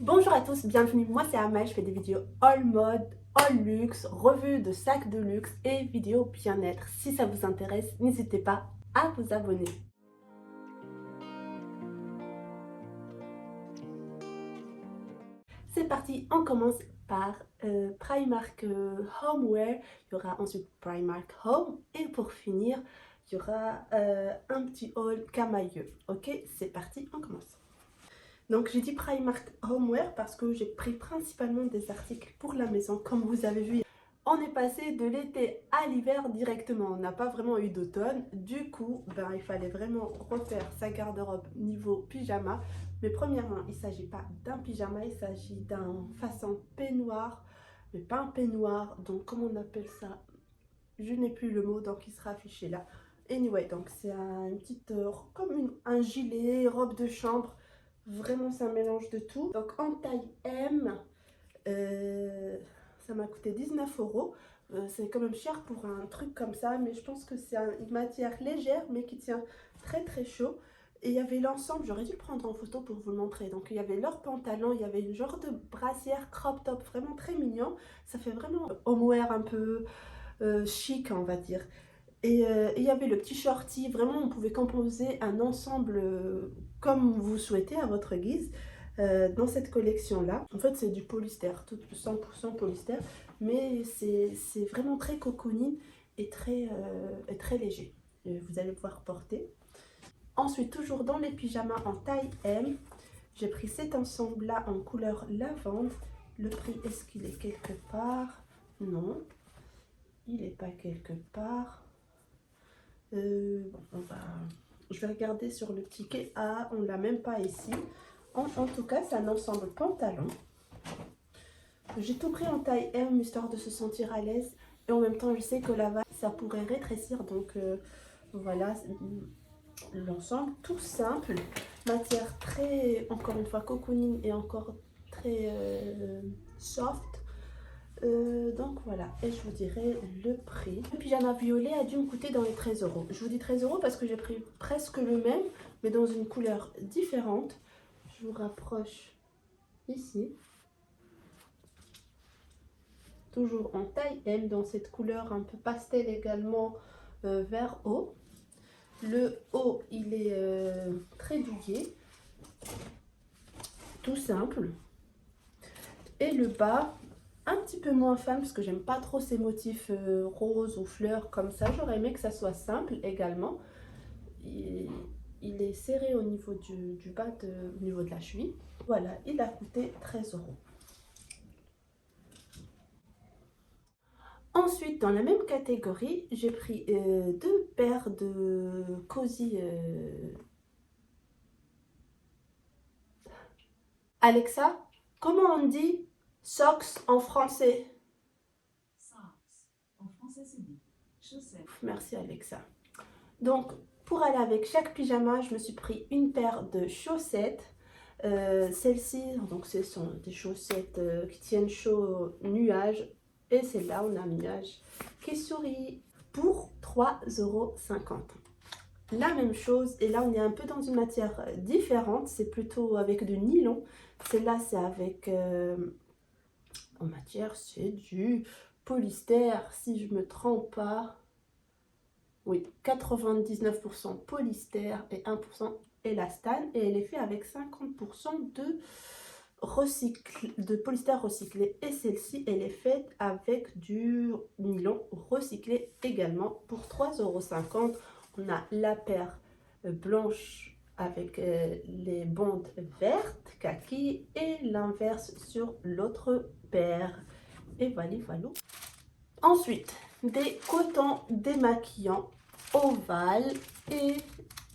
Bonjour à tous, bienvenue, moi c'est Amel, je fais des vidéos all mode, all luxe, revues de sacs de luxe et vidéos bien-être. Si ça vous intéresse, n'hésitez pas à vous abonner. C'est parti, on commence par Primark Homeware, il y aura ensuite Primark Home et pour finir, il y aura un petit haul camailleux. Ok, c'est parti, on commence. Donc j'ai dit Primark Homeware parce que j'ai pris principalement des articles pour la maison. Comme vous avez vu, on est passé de l'été à l'hiver directement. On n'a pas vraiment eu d'automne. Du coup, il fallait vraiment refaire sa garde-robe niveau pyjama. Mais premièrement, il ne s'agit pas d'un pyjama, il s'agit d'un façon peignoir. Mais pas un peignoir, donc comment on appelle ça? Je n'ai plus le mot, donc il sera affiché là. Anyway, donc c'est une petite, comme un gilet, robe de chambre. Vraiment, c'est un mélange de tout. Donc en taille M, ça m'a coûté 19 euros. C'est quand même cher pour un truc comme ça, mais je pense que c'est une matière légère, mais qui tient très très chaud. Et il y avait l'ensemble, j'aurais dû le prendre en photo pour vous le montrer. Donc il y avait leur pantalon, il y avait une genre de brassière crop top, vraiment très mignon. Ça fait vraiment homeware un peu chic, on va dire. Et il y avait le petit shorty, vraiment on pouvait composer un ensemble comme vous souhaitez à votre guise dans cette collection-là. En fait c'est du polyester, tout 100% polyester, mais c'est vraiment très cocooning et très léger. Et vous allez pouvoir porter. Ensuite, toujours dans les pyjamas en taille M, j'ai pris cet ensemble-là en couleur lavande. Le prix, est-ce qu'il est quelque part? Non, il n'est pas quelque part. Je vais regarder sur le ticket. Ah, on ne l'a même pas ici. En tout cas, c'est un ensemble pantalon. J'ai tout pris en taille M, histoire de se sentir à l'aise. Et en même temps, je sais que là-bas, ça pourrait rétrécir. Donc, voilà l'ensemble. Tout simple. Matière très, encore une fois, cocooning et encore très soft. Donc voilà, et je vous dirai le prix. Le pyjama violet a dû me coûter dans les 13 euros. Je vous dis 13 euros parce que j'ai pris presque le même, mais dans une couleur différente. Je vous rapproche ici. Toujours en taille M, dans cette couleur un peu pastel également, vert haut. Le haut, il est très douillet, tout simple. Et le bas, un petit peu moins femme parce que j'aime pas trop ces motifs roses ou fleurs comme ça. J'aurais aimé que ça soit simple également. Il est serré au niveau du bas, au niveau de la cheville. Voilà, il a coûté 13 euros. Ensuite, dans la même catégorie, j'ai pris deux paires de Cozy. Alexa, comment on dit socks en français? En français, c'est dit chaussettes. Merci Alexa. Donc, pour aller avec chaque pyjama, je me suis pris une paire de chaussettes. Celles-ci, donc ce sont des chaussettes qui tiennent chaud au nuage. Et celle-là, on a un nuage qui sourit pour 3,50 €. La même chose, et là on est un peu dans une matière différente, c'est plutôt avec du nylon. Celle-là, c'est avec, en matière, c'est du polyester, si je me trompe pas. Oui, 99% polyester et 1% élastane. Et elle est faite avec 50% de polyester recyclé. Et celle-ci, elle est faite avec du nylon recyclé également pour 3,50 €. On a la paire blanche avec les bandes vertes, kaki, et l'inverse sur l'autre paire. Et voilà, voilà. Ensuite, des cotons démaquillants ovales et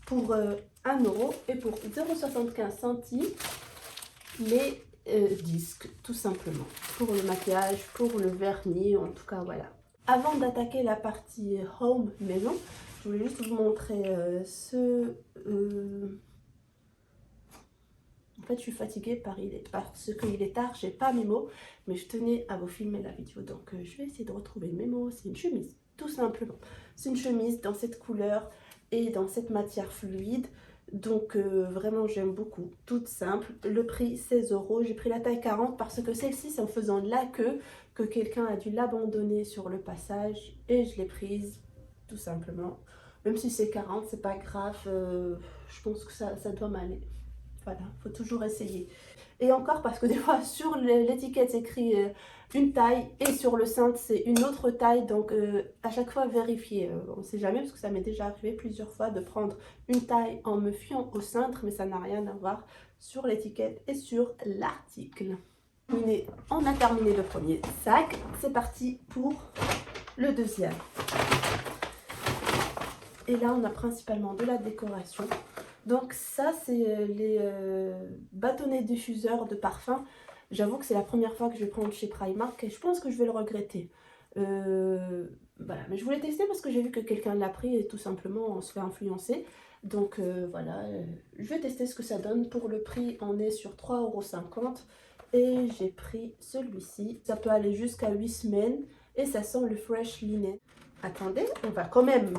pour 1 € et pour 0,75 centimes les disques, tout simplement, pour le maquillage, pour le vernis, en tout cas voilà. Avant d'attaquer la partie home maison, je voulais juste vous montrer en fait, je suis fatiguée parce qu'il est tard, j'ai pas mes mots, mais je tenais à vous filmer la vidéo. Donc, je vais essayer de retrouver mes mots. C'est une chemise, tout simplement. C'est une chemise dans cette couleur et dans cette matière fluide. Donc vraiment j'aime beaucoup, toute simple. Le prix 16 euros. J'ai pris la taille 40 parce que celle-ci c'est en faisant la queue que quelqu'un a dû l'abandonner sur le passage et je l'ai prise tout simplement. Même si c'est 40, c'est pas grave, je pense que ça doit m'aller. Voilà, faut toujours essayer. Et encore parce que des fois sur l'étiquette c'est écrit une taille et sur le cintre c'est une autre taille. Donc à chaque fois vérifier. On ne sait jamais parce que ça m'est déjà arrivé plusieurs fois de prendre une taille en me fiant au cintre. Mais ça n'a rien à voir sur l'étiquette et sur l'article. On a terminé le premier sac. C'est parti pour le deuxième. Et là on a principalement de la décoration. Donc ça c'est les bâtonnets diffuseurs de parfum. J'avoue que c'est la première fois que je vais prendre chez Primark et je pense que je vais le regretter. Voilà, mais je voulais tester parce que j'ai vu que quelqu'un l'a pris et tout simplement on se fait influencer. Donc voilà, je vais tester ce que ça donne. Pour le prix on est sur 3,50 € et j'ai pris celui-ci. Ça peut aller jusqu'à 8 semaines et ça sent le fresh linen. Attendez, on va quand même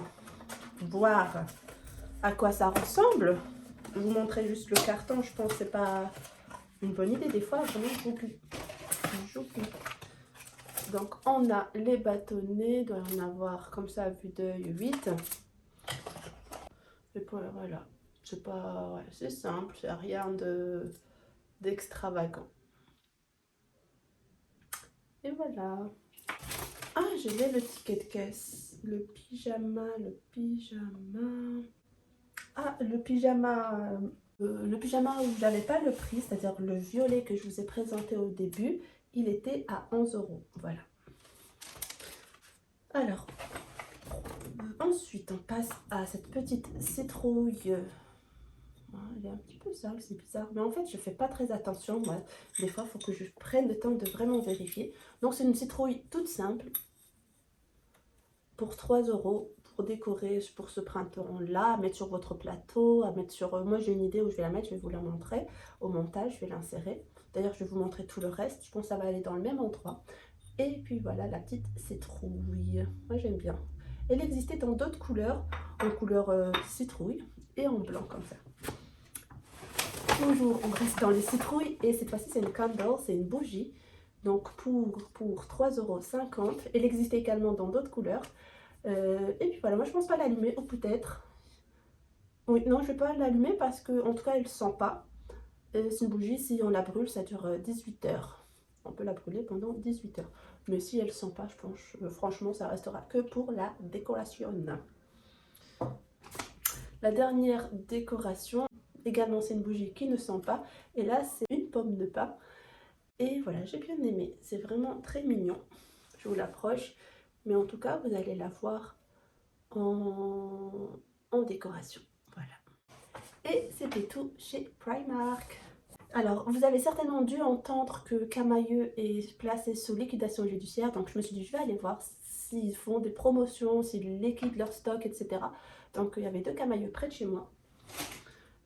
voir à quoi ça ressemble. Je vous montrer juste le carton, je pense que c'est pas une bonne idée. Des fois, vraiment, j'oublie. Donc, on a les bâtonnets, il doit y en avoir comme ça, à vue d'œil 8. Et puis voilà, c'est pas, ouais, c'est simple, c'est rien d'extravagant. Et voilà. Ah, j'ai le ticket de caisse. Le pyjama. Ah, le pyjama où j'avais pas le prix, c'est-à-dire le violet que je vous ai présenté au début, il était à 11 €. Voilà. Alors, ensuite, on passe à cette petite citrouille. Elle est un petit peu sale, c'est bizarre. Mais en fait, je fais pas très attention. Moi, des fois, il faut que je prenne le temps de vraiment vérifier. Donc, c'est une citrouille toute simple pour 3 € pour décorer pour ce printemps-là, à mettre sur votre plateau, à mettre sur... moi, j'ai une idée où je vais la mettre, je vais vous la montrer. Au montage, je vais l'insérer. D'ailleurs, je vais vous montrer tout le reste. Je pense que ça va aller dans le même endroit. Et puis voilà, la petite citrouille. Moi, j'aime bien. Elle existait dans d'autres couleurs, en couleur citrouille et en blanc comme ça. Toujours, on reste dans les citrouilles et cette fois-ci, c'est une candle, c'est une bougie. Donc pour 3,50 €. Elle existait également dans d'autres couleurs. Et puis voilà, moi je pense pas l'allumer, ou peut-être. Oui, non, je vais pas l'allumer parce que en tout cas elle ne sent pas. C'est une bougie, si on la brûle, ça dure 18 heures. On peut la brûler pendant 18 heures. Mais si elle ne sent pas, je pense, franchement, ça restera que pour la décoration. La dernière décoration, également c'est une bougie qui ne sent pas. Et là, c'est une pomme de pin. Et voilà, j'ai bien aimé. C'est vraiment très mignon. Je vous l'approche. Mais en tout cas, vous allez la voir en décoration. Voilà. Et c'était tout chez Primark. Alors, vous avez certainement dû entendre que Camaïeu est placé sous liquidation judiciaire. Donc, je me suis dit, je vais aller voir s'ils font des promotions, s'ils liquident leur stock, etc. Donc, il y avait 2 Camaïeu près de chez moi.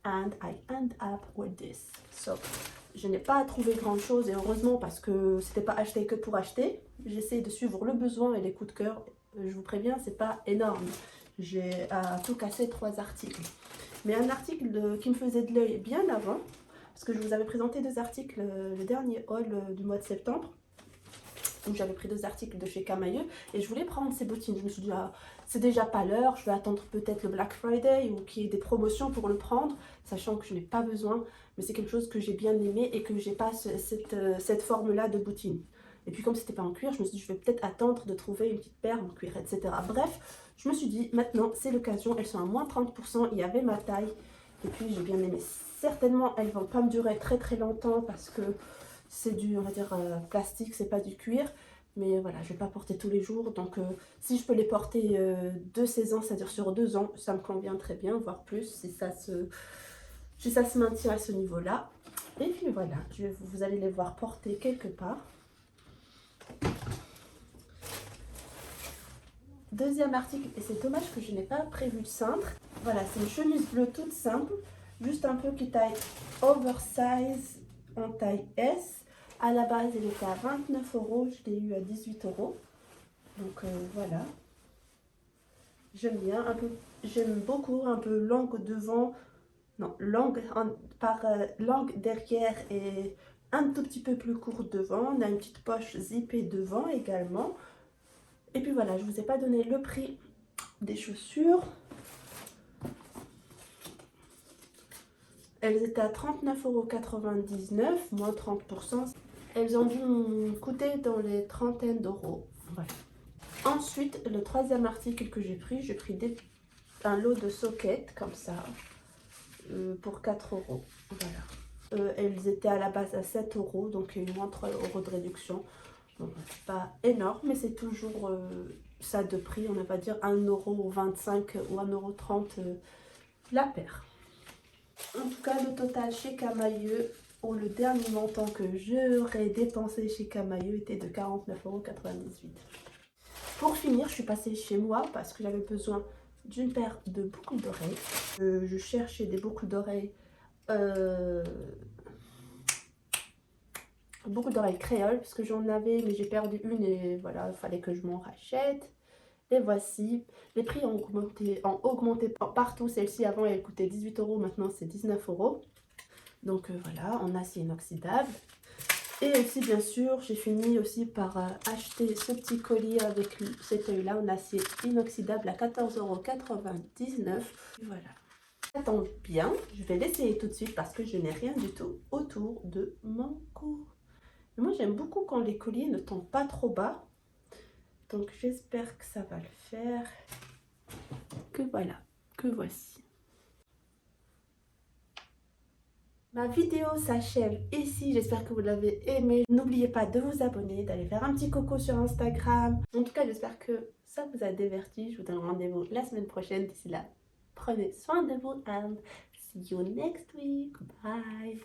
And I end up with this. So, je n'ai pas trouvé grand chose et heureusement parce que c'était pas acheté que pour acheter. J'essaie de suivre le besoin et les coups de cœur. Je vous préviens, c'est pas énorme. J'ai tout cassé 3 articles. Mais un article qui me faisait de l'œil bien avant, parce que je vous avais présenté 2 articles, le dernier haul du mois de septembre. Donc j'avais pris 2 articles de chez Camaïeu et je voulais prendre ces bottines. Je me suis dit, ah, c'est déjà pas l'heure, je vais attendre peut-être le Black Friday ou qu'il y ait des promotions pour le prendre, sachant que je n'ai pas besoin. Mais c'est quelque chose que j'ai bien aimé et que j'ai pas cette forme-là de bottine. Et puis comme c'était pas en cuir, je me suis dit, je vais peut-être attendre de trouver une petite paire en cuir, etc. Bref, je me suis dit, maintenant c'est l'occasion, elles sont à moins 30%, il y avait ma taille. Et puis j'ai bien aimé. Certainement, elles vont pas me durer très très longtemps parce que c'est du, on va dire, plastique, c'est pas du cuir. Mais voilà, je vais pas porter tous les jours. Donc si je peux les porter 2 saisons, c'est-à-dire sur 2 ans, ça me convient très bien, voire plus, si ça se maintient à ce niveau-là. Et puis voilà, vous allez les voir porter quelque part. Deuxième article, et c'est dommage que je n'ai pas prévu de cintre. Voilà, c'est une chemise bleue toute simple, juste un peu qui taille oversize en taille S. À la base, elle était à 29 €, je l'ai eu à 18 €. Donc voilà. J'aime bien, j'aime beaucoup, un peu longue devant, non, langue par langue derrière et un tout petit peu plus courte devant. On a une petite poche zippée devant également. Et puis voilà, je vous ai pas donné le prix des chaussures. Elles étaient à 39,99 €, moins 30%. Elles ont dû me coûter dans les trentaines d'euros. Voilà. Ensuite, le troisième article que j'ai pris un lot de sockets comme ça pour 4 €. Voilà. Elles étaient à la base à 7 €, donc il y a eu moins 3 € de réduction. Bon, c'est pas énorme, mais c'est toujours ça de prix. On va dire 1,25 € ou 1,30 € la paire. En tout cas, le total chez Camaïeu, ou le dernier montant que j'aurais dépensé chez Camaïeu, était de 49,98 €. Pour finir, je suis passée chez moi parce que j'avais besoin d'une paire de boucles d'oreilles. Je cherchais des boucles d'oreilles créole parce que j'en avais, mais j'ai perdu une et voilà, il fallait que je m'en rachète. Les voici. Les prix ont augmenté partout. Celle-ci, avant, elle coûtait 18 €. Maintenant, c'est 19 €. Donc voilà, en acier inoxydable. Et aussi, bien sûr, j'ai fini aussi par acheter ce petit collier avec cet œil-là en acier inoxydable à 14,99 €. Voilà. Ça tombe bien, je vais l'essayer tout de suite parce que je n'ai rien du tout autour de mon cou. Moi, j'aime beaucoup quand les colliers ne tombent pas trop bas. Donc j'espère que ça va le faire. Que voilà, que voici. Ma vidéo s'achève ici, j'espère que vous l'avez aimé. N'oubliez pas de vous abonner, d'aller faire un petit coucou sur Instagram. En tout cas, j'espère que ça vous a diverti. Je vous donne rendez-vous la semaine prochaine. D'ici là, prenez soin de vous and see you next week. Bye.